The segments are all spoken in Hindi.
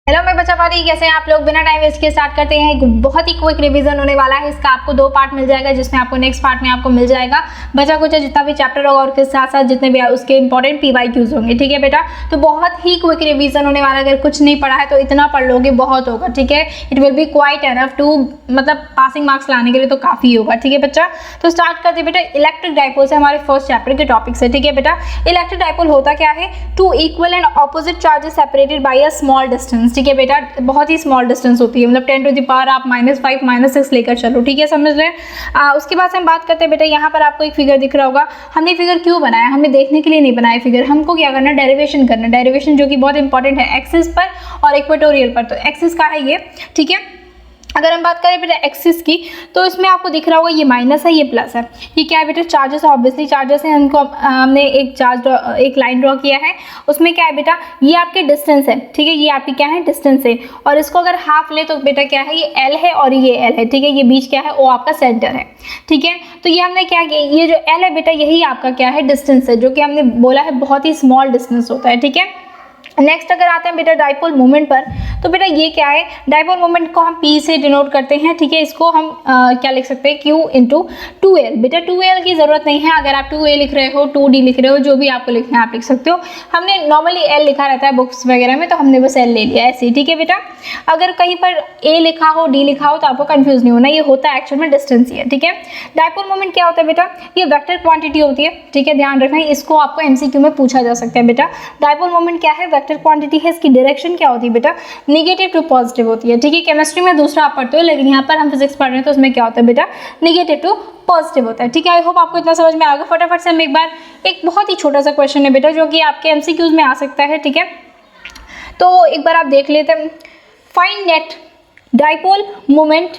हेलो मेरे बच्चा पार्टी, कैसे हैं आप लोग। बिना टाइम वेस्ट के स्टार्ट करते हैं। एक बहुत ही क्विक रिवीजन होने वाला है। इसका आपको 2 पार्ट मिल जाएगा, जिसमें आपको नेक्स्ट पार्ट में आपको मिल जाएगा बचा कुछ जितना भी चैप्टर होगा और उसके साथ साथ जितने भी उसके इंपॉर्टेंट PYQs होंगे। ठीक है बेटा, तो बहुत ही क्विक रिवीजन होने वाला है। अगर कुछ नहीं पढ़ा है तो इतना पढ़ लोगे बहुत होगा। ठीक है, it will be quite enough to मतलब पासिंग मार्क्स लाने के लिए तो काफी होगा। ठीक है बच्चा, तो स्टार्ट करते बेटा। इलेक्ट्रिक डाइपोल से हमारे फर्स्ट चैप्टर के टॉपिक से। ठीक है बेटा, इलेक्ट्रिक डाइपोल होता क्या है? Two equal and opposite charges separated by a small distance. ठीक है बेटा, बहुत ही स्मॉल डिस्टेंस होती है, मतलब 10 टू द पावर आप -5 -6 लेकर चलो। ठीक है, समझ रहे हैं। उसके बाद से हम बात करते हैं बेटा। यहाँ पर आपको एक फिगर दिख रहा होगा। हमने फिगर क्यों बनाया? हमें देखने के लिए नहीं बनाया फिगर। हमको क्या करना है? डेरिवेशन करना है। डेरिवेशन जो कि बहुत इंपॉर्टेंट है एक्सिस पर और इक्वेटोरियल पर। तो एक्सिस का है ये। ठीक है, अगर हम बात करें बेटा एक्सिस की, तो इसमें आपको दिख रहा होगा ये माइनस है, ये प्लस है। ये क्या है बेटा? चार्जेस, ऑब्वियसली चार्जेस हैं। उनको हमने एक लाइन ड्रॉ किया है। उसमें क्या है बेटा? ये आपके डिस्टेंस है। ठीक है, ये आपकी क्या है? डिस्टेंस है। और इसको अगर हाफ ले तो बेटा क्या है? ये L है और ये L है। ठीक है, ये बीच क्या है? वो आपका सेंटर है। ठीक है, तो ये हमने क्या किया? ये जो L है बेटा, यही आपका क्या है? डिस्टेंस है, जो कि हमने बोला है बहुत ही स्मॉल डिस्टेंस होता है। ठीक है, नेक्स्ट अगर आते हैं बेटा डाइपोल मोमेंट पर, तो बेटा ये क्या है? डाइपोल मोमेंट को हम P से डिनोट करते हैं। ठीक है, इसको हम क्या लिख सकते हैं? Q into 2L। बेटा 2L की जरूरत नहीं है। अगर आप 2A लिख रहे हो, 2D लिख रहे हो, जो भी आपको लिखना है आप लिख सकते हो। हमने नॉर्मली L लिखा रहता है बुक्स वगैरह में, तो हमने बस L ले लिया ऐसे ही। ठीक है बेटा, अगर कहीं पर A लिखा हो, D लिखा हो, तो आपको कंफ्यूज नहीं होना, ये होता है एक्चुअल में डिस्टेंस ही है। ठीक है, डाइपोल मोमेंट क्या होता है बेटा? ये वेक्टर क्वांटिटी होती है। ठीक है, ध्यान रखना, इसको आपको MCQ में पूछा जा सकता है बेटा। डाइपोल मोमेंट क्या है? वेक्टर क्वांटिटी है। इसकी डायरेक्शन क्या होती है बेटा? नेगेटिव टू पॉजिटिव होती है। ठीक है, केमिस्ट्री में दूसरा आप पढ़ते हो, लेकिन यहाँ पर हम फिजिक्स पढ़ रहे हैं, तो उसमें क्या होता है बेटा? नेगेटिव टू पॉजिटिव होता है। ठीक है, आई होप आपको इतना समझ में आ गया। फटाफट से हम एक बार, एक बहुत ही छोटा सा क्वेश्चन है बेटा, जो कि आपके MCQs में आ सकता है। ठीक है, तो एक बार आप देख लेते हैं। Find net dipole moment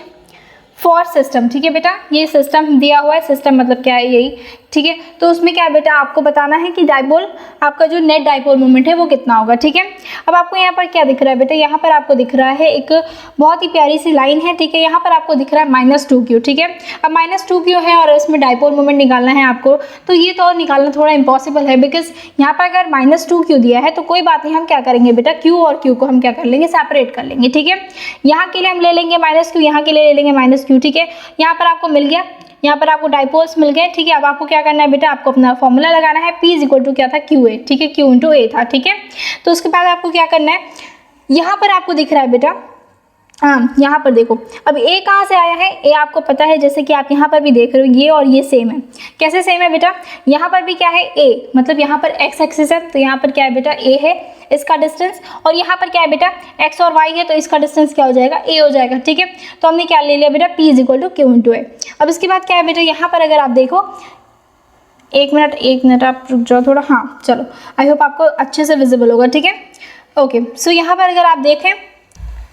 for system. ठीक है बेटा, ये सिस्टम दिया हुआ है। सिस्टम मतलब क्या है? यही। ठीक है, तो उसमें क्या है बेटा? आपको बताना है कि डाइपोल, आपका जो नेट डाइपोल मोमेंट है वो कितना होगा। ठीक है, अब आपको यहाँ पर क्या दिख रहा है बेटा? यहाँ पर आपको दिख रहा है एक बहुत ही प्यारी सी लाइन है। ठीक है, यहाँ पर आपको दिख रहा है -2Q। ठीक है, अब -2Q है और इसमें डाइपोल मोमेंट निकालना है आपको, तो ये तो निकालना थोड़ा इम्पॉसिबल है, बिकॉज यहाँ पर अगर -2Q दिया है तो कोई बात नहीं, हम क्या करेंगे बेटा? Q और Q को हम क्या कर लेंगे? सेपरेट कर लेंगे। ठीक है, यहाँ के लिए हम ले लेंगे -Q, यहाँ के लिए ले लेंगे -Q। ठीक है, यहाँ पर आपको मिल गया, यहाँ पर आपको डाइपोल्स मिल गए। ठीक है, अब आपको क्या करना है बेटा? आपको अपना फॉर्मूला लगाना है। P इक्वल टू क्या था? QA। ठीक है, Q इंटू A था। ठीक है, तो उसके बाद आपको क्या करना है? यहाँ पर आपको दिख रहा है बेटा, हाँ यहाँ पर देखो, अब A कहाँ से आया है? A आपको पता है, जैसे कि आप यहाँ पर भी देख रहे हो, ये और ये सेम है। कैसे सेम है बेटा? यहाँ पर भी क्या है? A, मतलब यहाँ पर x एक्सिस है, तो यहाँ पर क्या है बेटा? A है इसका डिस्टेंस, और यहाँ पर क्या है बेटा? x और y है, तो इसका डिस्टेंस क्या हो जाएगा? A हो जाएगा। ठीक है, तो हमने क्या ले लिया बेटा? P equal to Q into A। अब इसके बाद क्या है बेटा? यहाँ पर अगर आप देखो, एक मिनट आप रुक जाओ थोड़ा। हाँ चलो, आई होप आपको अच्छे से विजिबल होगा। ठीक है, ओके, सो यहाँ पर अगर आप देखें,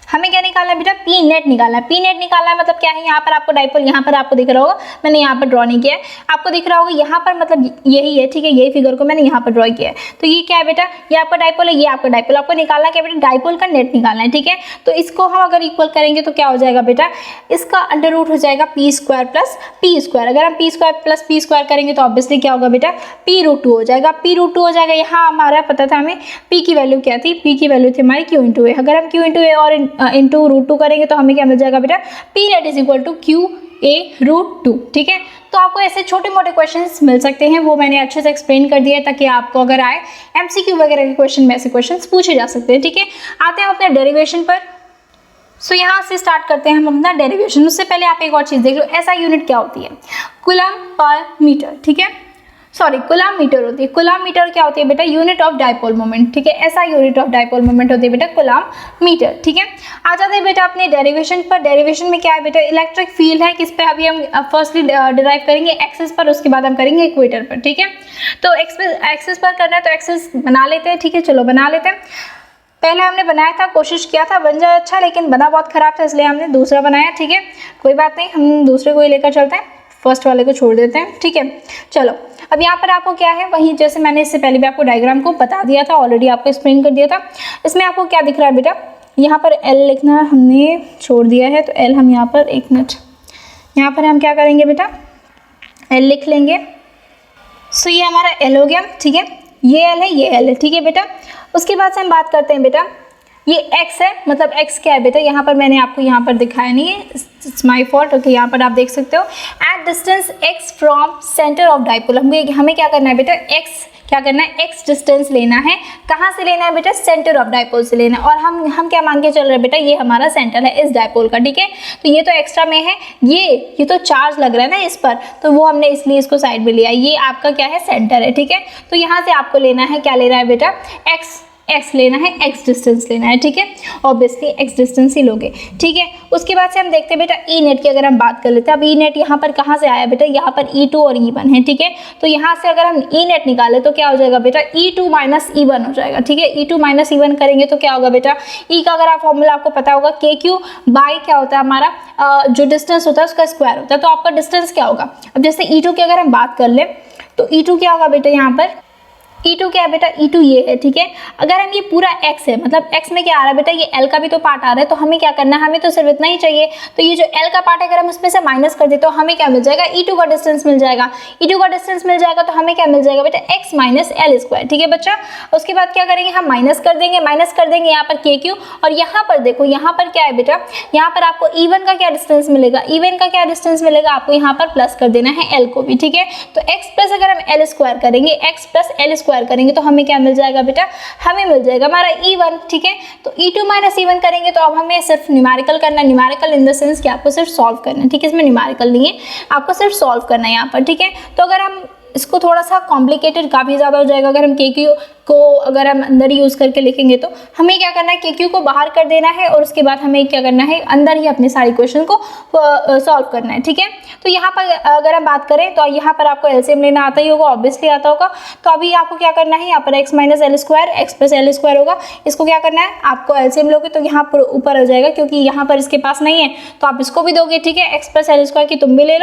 हमें क्या निकालना है बेटा? पी नेट निकालना है। पी नेट निकालना है मतलब क्या है? यहाँ पर आपको डाइपोल, यहाँ पर आपको दिख रहा होगा, मैंने यहाँ पर ड्रॉ नहीं किया है, आपको दिख रहा होगा यहाँ पर, मतलब यही है। ठीक है, यही फिगर को मैंने यहाँ पर ड्रॉ किया है। तो ये क्या है बेटा? ये आपका डाइपोल है, ये आपका डाइपोल। आपको निकालना क्या बेटा? डाइपोल का नेट निकालना है। ठीक है, तो इसको हम अगर इक्वल करेंगे तो क्या हो जाएगा बेटा? इसका अंडर रूट हो जाएगा p² प्लस p²। अगर हम p² प्लस p² करेंगे तो ऑब्वियसली क्या होगा बेटा? p√2 हो जाएगा। p√2 हो जाएगा। यहाँ हमारा पता था हमें p की वैल्यू क्या थी? p की वैल्यू थी हमारी Q इंटू A। अगर हम Q इंटू A और इंटू √2 करेंगे तो हमें क्या मिल जाएगा बेटा? P net is equal to QA√2। ठीक है, तो आपको ऐसे छोटे मोटे क्वेश्चंस मिल सकते हैं, वो मैंने अच्छे से एक्सप्लेन कर दिया है, ताकि आपको अगर आए MCQ वगैरह के क्वेश्चन में ऐसे क्वेश्चंस पूछे जा सकते हैं। ठीक है, आते हैं अपने डेरिवेशन पर। सो यहाँ से स्टार्ट करते हैं हम अपना डेरिवेशन। उससे पहले आप एक और चीज़ देख लो, SI यूनिट क्या होती है? Coulomb per metre. ठीक है, सॉरी कूलम मीटर होती है। कूलम मीटर क्या होती है बेटा? Unit of dipole moment. ठीक है, ऐसा यूनिट ऑफ डाइपोल मोमेंट होती है बेटा कूलम मीटर। ठीक है, आ जाते हैं बेटा अपने डेरिवेशन पर। डेरिवेशन में क्या है बेटा? इलेक्ट्रिक फील्ड है। किस पे अभी हम फर्स्टली डिराइव करेंगे? एक्सिस पर, उसके बाद हम करेंगे इक्वेटर पर। ठीक है, तो एक्सिस पर करना है तो एक्सिस बना लेते हैं। ठीक है, चलो बना लेते हैं। पहले हमने बनाया था, कोशिश किया था बन जाए अच्छा, लेकिन बना बहुत खराब था, इसलिए हमने दूसरा बनाया। ठीक है, कोई बात नहीं, हम दूसरे को ही लेकर चलते हैं, फर्स्ट वाले को छोड़ देते हैं। ठीक है, चलो अब यहाँ पर आपको क्या है? वही जैसे मैंने इससे पहले भी आपको डायग्राम को बता दिया था, ऑलरेडी आपको एक्सप्लेन कर दिया था। इसमें आपको क्या दिख रहा है बेटा? यहाँ पर L लिखना हमने छोड़ दिया है, तो L हम यहाँ पर, एक मिनट, यहाँ पर हम क्या करेंगे बेटा? L लिख लेंगे। सो ये हमारा L हो गया। ठीक है, ये L है, ये L है। ठीक है बेटा, उसके बाद से हम बात करते हैं बेटा ये x है, मतलब x क्या है बेटा, यहाँ पर मैंने आपको यहाँ पर दिखाया नहीं है, इट्स माई फॉल्ट। ओके, यहाँ पर आप देख सकते हो at distance x from centre of dipole. हमें क्या करना है बेटा, x क्या करना है, x डिस्टेंस लेना है। कहाँ से लेना है बेटा, सेंटर ऑफ डाइपोल से लेना है। और हम क्या मान के चल रहे हैं बेटा, ये हमारा सेंटर है इस डाइपोल का, ठीक है। तो ये तो एक्स्ट्रा में है, ये तो चार्ज लग रहा है ना इस पर, तो वो हमने इसलिए इसको साइड में लिया। ये आपका क्या है, सेंटर है, ठीक है। तो यहाँ से आपको लेना है, क्या लेना है बेटा, x लेना है, x डिस्टेंस लेना है, ठीक है। ऑब्वियसली x डिस्टेंस ही लोगे, ठीक है। उसके बाद से हम देखते हैं बेटा ई नेट की अगर हम बात कर लेते हैं। अब ई नेट यहाँ पर कहाँ से आया बेटा, यहाँ पर E2 और E1 है, ठीक है। तो यहाँ से अगर हम ई नेट निकाले तो क्या हो जाएगा बेटा, E2 माइनस E1 हो जाएगा, ठीक है। E2 माइनस E1 करेंगे तो क्या होगा बेटा, E का अगर आप फॉर्मूला आपको पता होगा, KQ बाई क्या होता है हमारा जो डिस्टेंस होता है उसका स्क्वायर होता है। तो आपका डिस्टेंस क्या होगा, अब जैसे E2 की अगर हम बात कर ले तो E2 क्या होगा बेटा, यहाँ पर E2 क्या है बेटा, E2 ये है, ठीक है। अगर हम ये पूरा x है, मतलब x में क्या आ रहा है बेटा, ये l का भी तो पार्ट आ रहा है, तो हमें क्या करना है, हमें तो सिर्फ इतना ही चाहिए। तो ये जो l का पार्ट है अगर हम उसमें से माइनस कर दे तो हमें क्या मिल जाएगा, E2 का डिस्टेंस मिल जाएगा। E2 का डिस्टेंस मिल जाएगा तो हमें क्या मिल जाएगा बेटा, x माइनस एल स्क्वायर, ठीक है बच्चा। उसके बाद क्या करेंगे, हम माइनस कर देंगे यहाँ पर KQ, और यहाँ पर देखो, यहाँ पर क्या है बेटा, यहाँ पर आपको E1 का क्या डिस्टेंस मिलेगा, E1 का क्या डिस्टेंस मिलेगा, आपको यहाँ पर प्लस कर देना है l को भी, ठीक है। तो x प्लस अगर हम l स्क्वायर करेंगे, x प्लस l स्क्वायर करेंगे तो हमें क्या मिल जाएगा बेटा, हमें मिल जाएगा हमारा E1, ठीक है। तो E2 माइनस E1 करेंगे तो अब हमें सिर्फ न्यूमेरिकल करना है, न्यूमेरिकल इन द सेंस कि आपको सिर्फ सॉल्व करना है, ठीक है। इसमें न्यूमेरिकल नहीं है, आपको सिर्फ सॉल्व करना है यहाँ पर, ठीक है। तो अगर हम इसको थोड़ा सा कॉम्प्लिकेटेड काफ़ी ज़्यादा हो जाएगा, अगर हम KQ को अगर हम अंदर यूज़ करके लिखेंगे तो हमें क्या करना है, KQ को बाहर कर देना है और उसके बाद हमें क्या करना है, अंदर ही अपने सारी क्वेश्चन को सॉल्व करना है, ठीक है। तो यहाँ पर अगर हम बात करें तो यहाँ पर आपको एलसीएम लेना आता ही होगा, ऑब्वियसली आता होगा। तो अभी आपको क्या करना है, यहाँ पर x minus L square, x plus L square होगा, इसको क्या करना है, आपको एलसीएम लोगे तो यहाँ पर ऊपर हो जाएगा, क्योंकि यहाँ पर इसके पास नहीं है तो आप इसको भी दोगे, ठीक है। एक्स प्लस एल स्क्वायर की तुम भी ले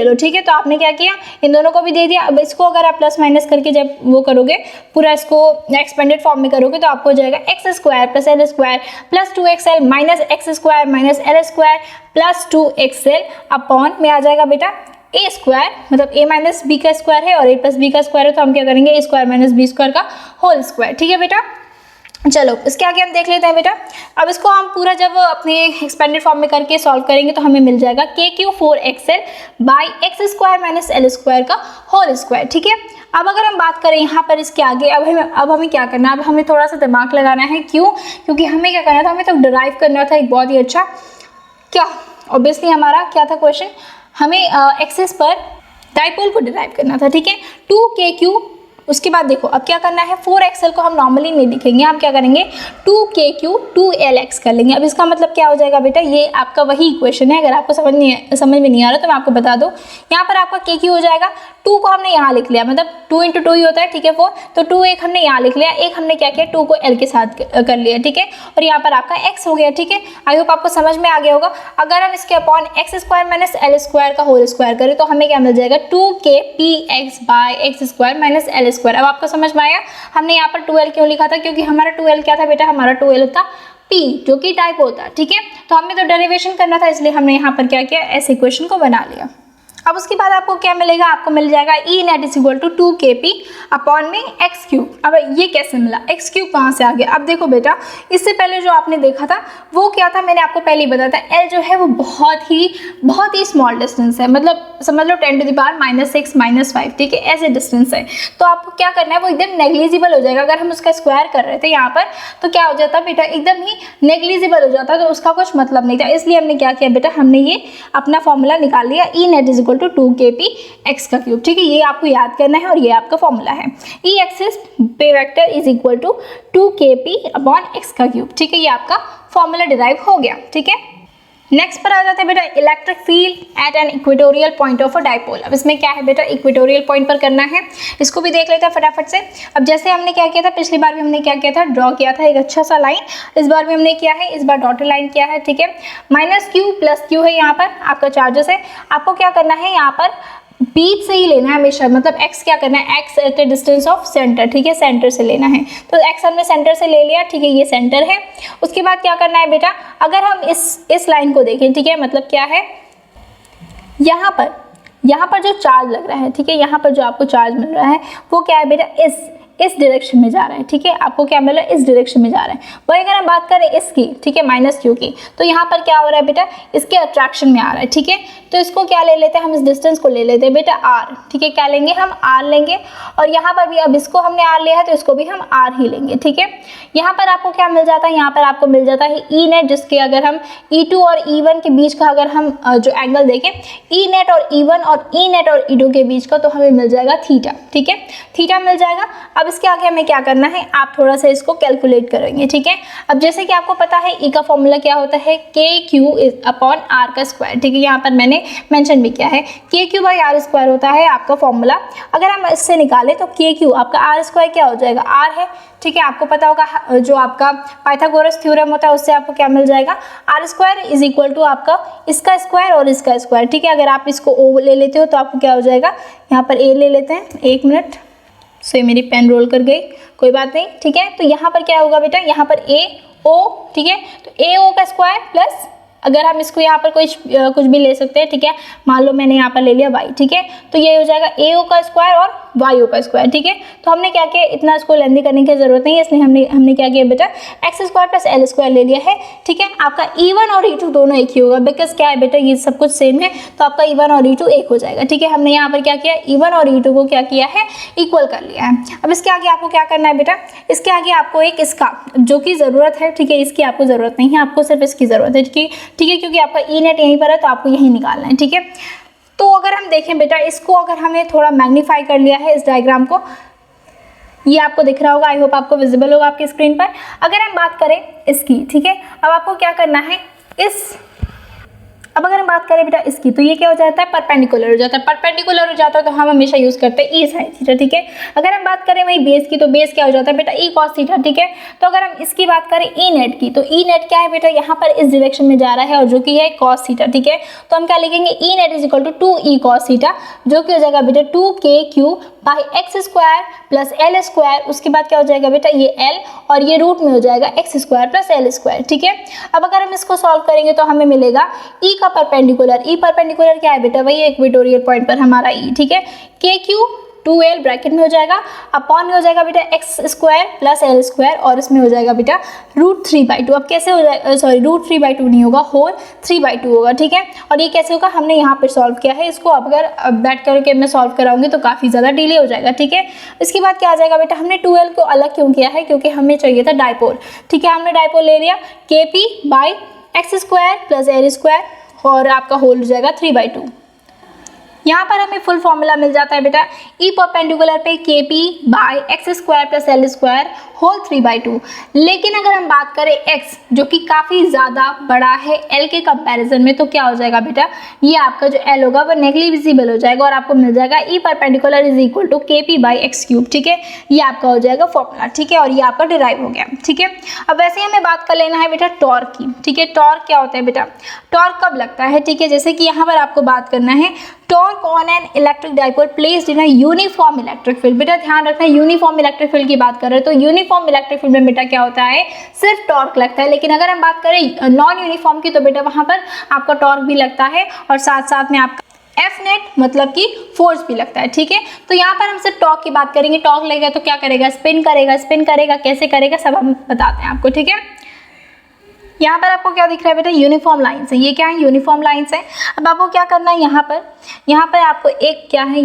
लो, ठीक है। तो आपने क्या किया, इन दोनों को भी दे दिया। अब इसको अगर आप प्लस माइनस करके जब वो करोगे, पूरा इसको एक्सपेंडेड फॉर्म में करोगे तो आपको हो जाएगा x square plus L square plus 2xl minus x square minus L square plus 2xl upon में आ जाएगा बेटा ए स्क्वायर, मतलब a माइनस बी का स्क्वायर है और a प्लस बी का स्क्वायर है, तो हम क्या करेंगे, ए स्क्वायर माइनस बी स्क्वायर का होल स्क्वायर, ठीक है बेटा। चलो इसके आगे हम देख लेते हैं बेटा। अब इसको हम पूरा जब अपने एक्सपेंडेड फॉर्म में करके सॉल्व करेंगे तो हमें मिल जाएगा KQ4xl by x square minus L square का होल स्क्वायर, ठीक है। अब अगर हम बात करें यहाँ पर इसके आगे, अब हमें क्या करना है, अब हमें थोड़ा सा दिमाग लगाना है। क्यों, क्योंकि हमें क्या करना था, हमें तो डिराइव करना था एक बहुत ही अच्छा, क्या ऑब्वियसली हमारा क्या था क्वेश्चन, हमें एक्सिस पर डाइपोल को डिराइव करना था, ठीक है। 2KQ, उसके बाद देखो अब क्या करना है, 4xl को हम नॉर्मली नहीं लिखेंगे, हम क्या करेंगे 2KQ 2LX कर लेंगे। अब इसका मतलब क्या हो जाएगा बेटा, ये आपका वही इक्वेशन है। अगर आपको समझ में नहीं आ रहा तो मैं आपको बता दूं, यहाँ पर आपका KQ हो जाएगा, 2 को हमने यहाँ लिख लिया, मतलब 2 × 2 ही होता है, ठीक है 4, तो 2 एक हमने यहाँ लिख लिया, एक हमने क्या किया 2 को L के साथ कर लिया, ठीक है। और यहाँ पर आपका x हो गया, ठीक है। आई होप आपको समझ में आ गया होगा। अगर हम इसके upon x square minus L square का होल स्क्वायर करें तो हमें क्या मिल जाएगा, 2KPX by x square minus L square. अब आपको समझ में आया हमने यहाँ पर 2L क्यों लिखा था, क्योंकि हमारा 2L क्या था बेटा, हमारा 2L था P, जो कि टाइप होता है, ठीक है। तो हमें तो डेरिवेशन करना था, इसलिए हमने यहाँ पर क्या किया, ऐसे इक्वेशन को बना लिया। अब उसके बाद आपको क्या मिलेगा, आपको मिल जाएगा E net is equal to 2KP upon में एक्स क्यूब। अब ये कैसे मिला, एक्स क्यूब कहाँ से आ गया। अब देखो बेटा, इससे पहले जो आपने देखा था वो क्या था, मैंने आपको पहले ही बताया था, L जो है वो बहुत ही स्मॉल डिस्टेंस है, मतलब समझ लो 10⁻⁻⁻⁶ -5, ठीक है, ऐसे डिस्टेंस है। तो आपको क्या करना है, वो एकदम नेग्लिजिबल हो जाएगा। अगर हम उसका स्क्वायर कर रहे थे यहाँ पर तो क्या हो जाता बेटा, एकदम ही नेग्लिजिबल हो जाता, तो उसका कुछ मतलब नहीं था। इसलिए हमने क्या किया बेटा, हमने ये अपना फॉर्मूला निकाल लिया, E net is equal to 2KP x का क्यूब, ठीक है। ये आपको याद करना है और ये आपका फॉर्मूला है। E एक्सिस पे vector is equal to 2KP upon x का क्यूब, ठीक है। ये आपका फॉर्मूला डिराइव हो गया, ठीक है। नेक्स्ट पर आ जाते हैं बेटा, electric field at an equatorial point of a dipole. अब इसमें क्या है बेटा, इक्वेटोरियल पॉइंट पर करना है, इसको भी देख लेते हैं फटाफट से। अब जैसे हमने क्या किया था, पिछली बार भी हमने क्या किया था, ड्रॉ किया था एक अच्छा सा लाइन, इस बार भी हमने किया है, इस बार डॉटेड लाइन किया है, ठीक है। -q + q है यहाँ पर आपका चार्जेस है। आपको क्या करना है, यहाँ पर बीच से ही लेना है हमेशा, मतलब x क्या करना है, x at a distance of centre, ठीक है, सेंटर से लेना है। तो x हमने सेंटर से ले लिया, ठीक है, ये सेंटर है। उसके बाद क्या करना है बेटा, अगर हम इस लाइन को देखें, ठीक है, मतलब क्या है, यहाँ पर जो चार्ज लग रहा है, ठीक है, यहाँ पर जो आपको चार्ज मिल रहा है वो क्या है बेटा, इस डायरेक्शन में जा रहा है, ठीक है, आपको क्या मिल रहा है, इस डायरेक्शन में जा रहा है। वही अगर हम बात करें इसकी, ठीक है, माइनस क्यू की, तो यहाँ पर क्या हो रहा है बेटा, इसके अट्रैक्शन में आ रहा है, ठीक है। तो इसको क्या ले लेते हैं हम, इस डिस्टेंस को ले लेते हैं बेटा आर, ठीक है, क्या लेंगे हम, आर लेंगे। और यहाँ पर भी अब इसको हमने आर लिया है तो इसको भी हम आर ही लेंगे, ठीक है। यहाँ पर आपको क्या मिल जाता है, यहाँ पर आपको मिल जाता है ई नेट, जिसके अगर हम E2 और E1 के बीच का अगर हम जो एंगल देखें, ई नेट और E1 और ई नेट और E2 के बीच का, तो हमें मिल जाएगा थीटा, ठीक है, थीटा मिल जाएगा। अब इसके आगे हमें क्या करना है, आप थोड़ा सा इसको कैलकुलेट करेंगे, ठीक है। अब जैसे कि आपको पता है ई का फॉर्मूला क्या होता है, KQ/R का स्क्वायर, ठीक है, यहाँ पर मैंने मेंशन भी किया है, KQ/R स्क्वायर होता है आपका फॉर्मूला। अगर हम इससे निकालें तो KQ आपका R स्क्वायर क्या हो जाएगा, R है, ठीक है। आपको पता होगा जो आपका पाइथागोरस थ्योरम होता है उससे आपको क्या मिल जाएगा, R square is equal to आपका इसका स्क्वायर और इसका स्क्वायर, ठीक है। अगर आप इसको O ले लेते हो तो आपको क्या हो जाएगा, यहाँ पर A ले लेते हैं, 1 मिनट से मेरी पेन रोल कर गई, कोई बात नहीं, ठीक है। तो यहाँ पर क्या होगा बेटा, यहाँ पर AO, ठीक है, तो AO का स्क्वायर प्लस, अगर हम इसको यहाँ पर कुछ भी ले सकते हैं, ठीक है, मान लो मैंने यहाँ पर ले लिया y, ठीक है, तो ये हो जाएगा AO का स्क्वायर और YO का स्क्वायर, ठीक है। तो हमने क्या किया, इतना इसको लेंदी करने की जरूरत नहीं है, इसलिए हमने क्या किया बेटा, x square plus L square ले लिया है, ठीक है। आपका E1 और E2 दोनों एक ही होगा, बिकॉज क्या है बेटा, ये सब कुछ सेम है, तो आपका E1 और E2 एक हो जाएगा, ठीक है। हमने यहाँ पर क्या किया, E1 और E2 को क्या किया है, इक्वल कर लिया है। अब इसके आगे आपको क्या करना है बेटा, इसके आगे आपको एक इसका जो कि ज़रूरत है, ठीक है, इसकी आपको ज़रूरत नहीं है, आपको सिर्फ इसकी ज़रूरत है, ठीक है, क्योंकि आपका ई नेट यहीं पर है तो आपको यहीं निकालना है, ठीक है। तो अगर हम देखें बेटा, इसको अगर हमें थोड़ा मैग्नीफाई कर लिया है, इस डायग्राम को, ये आपको दिख रहा होगा, आई होप आपको विजिबल होगा आपकी स्क्रीन पर। अगर हम बात करें इसकी, ठीक है, अब आपको क्या करना है, अब अगर हम बात करें बेटा इसकी, तो ये क्या हो जाता है, परपेंडिकुलर हो जाता है। परपेंडिकुलर हो जाता है तो हम हमेशा यूज करते हैं ई साइन थीटा, ठीक है। अगर हम बात करें वही बेस की, तो बेस क्या हो जाता है बेटा, ई कॉस थीटा, ठीक है। तो अगर हम इसकी बात करें ई नेट की, तो ई नेट क्या है बेटा, यहाँ पर इस डायरेक्शन में जा रहा है और जो कि है कॉस थीटा, ठीक है। तो हम क्या लिखेंगे, E net is equal to 2e cos theta, जो कि हो जाएगा बेटा 2KQ/x square plus L square. उसके बाद क्या हो जाएगा बेटा, ये एल और ये रूट में हो जाएगा x square plus L square, ठीक है। अब अगर हम इसको सॉल्व करेंगे तो हमें मिलेगा ई का परपेंडिकुलर, ई परपेंडिकुलर क्या है बेटा, वही इक्वेटोरियल पॉइंट पर हमारा ई, ठीक है। KQ 2l ब्रैकेट में हो जाएगा, अपॉन में हो जाएगा बेटा x square plus L square, और इसमें हो जाएगा बेटा √3/2। अब कैसे हो जाएगा, सॉरी √3/2 नहीं होगा, होल 3/2 होगा, ठीक है। और ये कैसे होगा, हमने यहाँ पर सॉल्व किया है इसको, अब अगर बैठ करके मैं सॉल्व कराऊंगी तो काफ़ी ज़्यादा डिले हो जाएगा, ठीक है। इसके बाद क्या आ जाएगा बेटा, हमने 2l को अलग क्यों किया है, क्योंकि हमें चाहिए था डायपोल, ठीक है। हमने डायपोल ले लिया, KP/x square plus L square, और आपका होल हो जाएगा 3/2। यहाँ पर हमें फुल फॉर्मूला मिल जाता है बेटा, ई परपेंडिकुलर पे KP/x square plus L square whole 3/2। लेकिन अगर हम बात करें x जो कि काफ़ी ज़्यादा बड़ा है l के कंपैरिजन में, तो क्या हो जाएगा बेटा, ये आपका जो l होगा वो नेग्लिजिबल हो जाएगा और आपको मिल जाएगा E perpendicular is equal to KP/x³, ठीक है। ये आपका हो जाएगा फॉर्मूला, ठीक है, और ये आपका डिराइव हो गया, ठीक है। अब वैसे ही हमें बात कर लेना है बेटा टॉर्क की, ठीक है। टॉर्क क्या होता है बेटा, टॉर्क कब लगता है, ठीक है। जैसे कि यहाँ पर आपको बात करना है, torque on an electric dipole placed in a uniform electric field. बेटा ध्यान रखना, यूनिफॉर्म इलेक्ट्रिक फील्ड की बात कर रहे हैं, तो यूनिफॉर्म इलेक्ट्रिक फील्ड में बेटा क्या होता है, सिर्फ टॉर्क लगता है। लेकिन अगर हम बात करें नॉन यूनिफॉर्म की, तो बेटा वहाँ पर आपका टॉर्क भी लगता है और साथ साथ में आपका एफ नेट मतलब कि फोर्स भी लगता है, ठीक है। तो यहाँ पर हम सिर्फ टॉर्क की बात करेंगे, टॉर्क लगेगा तो क्या करेगा, स्पिन करेगा, स्पिन करेगा, कैसे करेगा सब हम बताते हैं आपको, ठीक है। यहाँ पर आपको क्या दिख रहा है बेटा, यूनिफॉर्म लाइन्स है, ये क्या है, यूनिफॉर्म लाइन्स है। अब आपको क्या करना है, यहाँ पर आपको एक क्या है,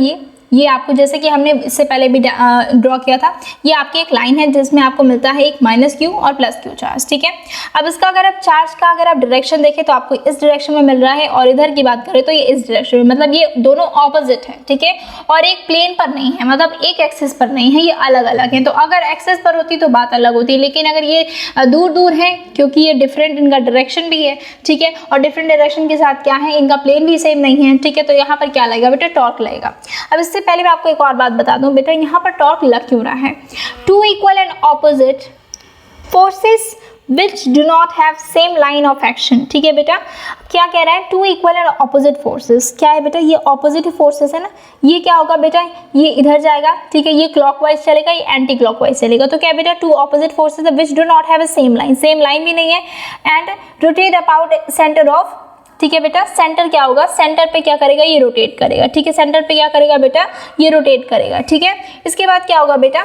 ये आपको जैसे कि हमने इससे पहले भी ड्रॉ किया था, ये आपकी एक लाइन है जिसमें आपको मिलता है एक -q और +q चार्ज, ठीक है। अब इसका अगर आप चार्ज का अगर आप डायरेक्शन देखें तो आपको इस डायरेक्शन में मिल रहा है, और इधर की बात करें तो ये इस डायरेक्शन में, मतलब ये दोनों ऑपोजिट है, ठीक है। और एक प्लेन पर नहीं है, मतलब एक एक्सिस पर नहीं है, ये अलग अलग है। तो अगर एक्सिस पर होती तो बात अलग होती, लेकिन अगर ये दूर दूर है, क्योंकि ये डिफरेंट इनका डायरेक्शन भी है, ठीक है, और डिफरेंट डायरेक्शन के साथ क्या है, इनका प्लेन भी सेम नहीं है, ठीक है। तो यहाँ पर क्या लगेगा बेटा, टॉर्क लगेगा। अब इससे पहले मैं आपको एक और बात बता दूं बेटा, यहाँ पर टॉर्क लग क्यों रहा है, 2 equal and opposite forces which do not have same line of action, ठीक है बेटा। क्या कह रहा है, 2 इक्वल एंड ऑपोजिट फोर्सेस, क्या है बेटा, ये ऑपोजिट फोर्सेस है ना, ये क्या होगा बेटा, ये इधर जाएगा, ठीक है, ये क्लॉकवाइज चलेगा, ये एंटी क्लॉकवाइज चलेगा। तो क्या बेटा, 2 opposite forces which do not have a same line, same line भी नहीं है, and rotate about centre of, ठीक है बेटा। सेंटर क्या होगा, सेंटर पे क्या करेगा, ये रोटेट करेगा, ठीक है। सेंटर पे क्या करेगा बेटा, ये रोटेट करेगा, ठीक है। इसके बाद क्या होगा बेटा,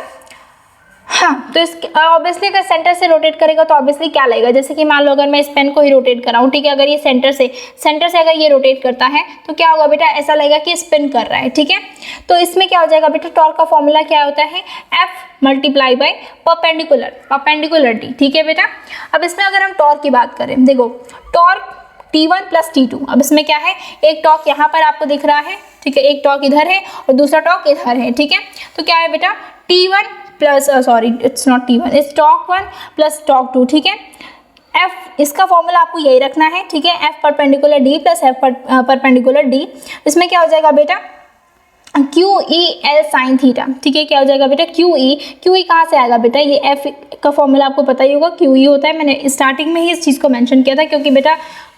हाँ, तो इस ऑब्वियसली अगर सेंटर से रोटेट करेगा तो ऑब्वियसली क्या लगेगा, जैसे कि मान लो अगर मैं इस पेन को ही रोटेट कराऊँ, ठीक है, अगर ये सेंटर से अगर ये रोटेट करता है तो क्या होगा बेटा, ऐसा लगेगा कि स्पिन कर रहा है, ठीक है। तो इसमें क्या हो जाएगा बेटा, टॉर्क का फॉर्मूला क्या होता है, F multiply by perpendicular D, ठीक है बेटा। अब इसमें अगर हम टॉर्क की बात करें, देखो टॉर्क T1 प्लस T2, अब इसमें क्या है, एक टॉर्क यहाँ पर आपको दिख रहा है, ठीक है, एक टॉर्क इधर है और दूसरा टॉर्क इधर है, ठीक है। तो क्या है बेटा, T1 plus it's not T1, it's torque 1 plus torque 2, ठीक है। F इसका फॉर्मूला आपको यही रखना है, ठीक है, F perpendicular D plus F perpendicular D। इसमें क्या हो जाएगा बेटा, QE L साइन थीटा, ठीक है, क्या हो जाएगा बेटा, QE कहाँ से आएगा बेटा, ये F का फॉर्मूला आपको पता ही होगा, QE होता है, मैंने स्टार्टिंग में ही इस चीज़ को मेंशन किया था क्योंकि बेटा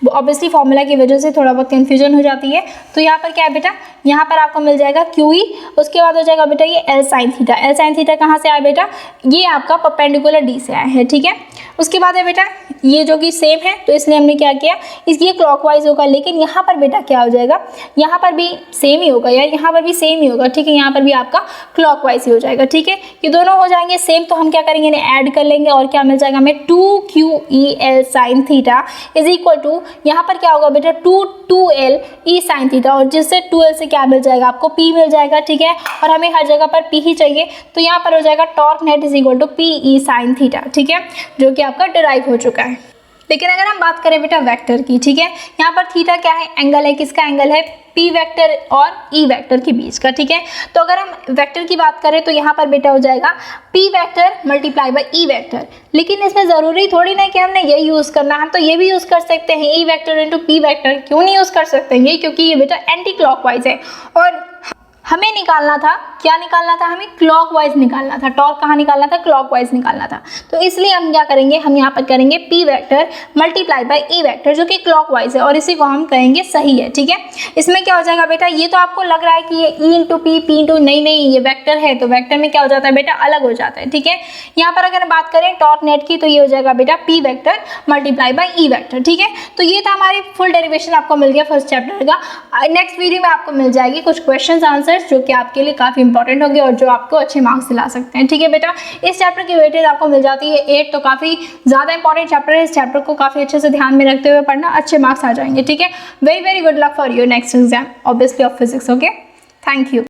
ऑब्वियसली फॉर्मूला की वजह से थोड़ा बहुत कन्फ्यूजन हो जाती है। तो यहाँ पर क्या है बेटा, यहाँ पर आपको मिल जाएगा QE, उसके बाद हो जाएगा बेटा ये L साइन थीटा कहाँ से आया बेटा, ये आपका परपेंडिकुलर D से आया है, ठीक है। उसके बाद है बेटा ये जो कि सेम है तो इसलिए हमने क्या किया, इसलिए क्लॉकवाइज होगा, लेकिन यहाँ पर बेटा क्या हो जाएगा, यहाँ पर भी सेम ही होगा यार, यहाँ पर भी सेम ही होगा, ठीक है, यहाँ पर भी आपका क्लॉकवाइज ही हो जाएगा, ठीक है। ये दोनों हो जाएंगे सेम, तो हम क्या करेंगे, इन्हें ऐड कर लेंगे और क्या मिल जाएगा हमें, 2QEL sine theta is equal to, यहाँ पर क्या होगा बेटा, 2L E साइन थीटा, और जिससे 2L से क्या मिल जाएगा आपको, P मिल जाएगा, ठीक है, और हमें हर जगह पर P ही चाहिए, तो यहाँ पर हो जाएगा torque net is equal to PE sine theta, ठीक है, जो कि आपका डिराइव हो चुका है। लेकिन अगर हम बात करें बेटा वेक्टर की, ठीक है, यहाँ पर थीटा क्या है, एंगल है, किसका एंगल है, P वेक्टर और E वेक्टर के बीच का, ठीक है। तो अगर हम वेक्टर की बात करें तो यहाँ पर बेटा हो जाएगा P vector multiply by E vector, लेकिन इसमें ज़रूरी थोड़ी ना कि हमने यही यूज़ करना है, हम तो ये भी यूज़ कर सकते हैं, E vector into P vector, क्यों नहीं यूज़ कर सकते हैं, क्योंकि ये बेटा एंटी क्लॉकवाइज है और हमें निकालना था, क्या निकालना था, हमें क्लॉकवाइज निकालना था, टॉर्क कहाँ निकालना था, क्लॉकवाइज निकालना था। तो इसलिए हम क्या करेंगे, हम यहाँ पर करेंगे P vector multiply by E vector जो कि क्लॉकवाइज है और इसी को हम कहेंगे सही है, ठीक है। इसमें क्या हो जाएगा बेटा, ये तो आपको लग रहा है कि ये E into P, P into, नहीं ये वेक्टर है, तो वेक्टर में क्या हो जाता है बेटा, अलग हो जाता है, ठीक है। यहाँ पर अगर बात करें टॉर्क नेट की तो ये हो जाएगा बेटा P vector multiply by E vector, ठीक है। तो ये था हमारी फुल डेरिवेशन, आपको मिल गया फर्स्ट चैप्टर का। नेक्स्ट वीडियो में आपको मिल जाएगी कुछ क्वेश्चन आंसर जो कि आपके लिए काफ़ी इंपॉर्टेंट होंगे और जो आपको अच्छे मार्क्स दिला सकते हैं, ठीक है बेटा। इस चैप्टर की वेटेज आपको मिल जाती है 8, तो काफ़ी ज़्यादा इंपॉर्टेंट चैप्टर है, इस चैप्टर को काफ़ी अच्छे से ध्यान में रखते हुए पढ़ना, अच्छे मार्क्स आ जाएंगे, ठीक है। Very very good luck for your next exam obviously of physics, okay, thank you.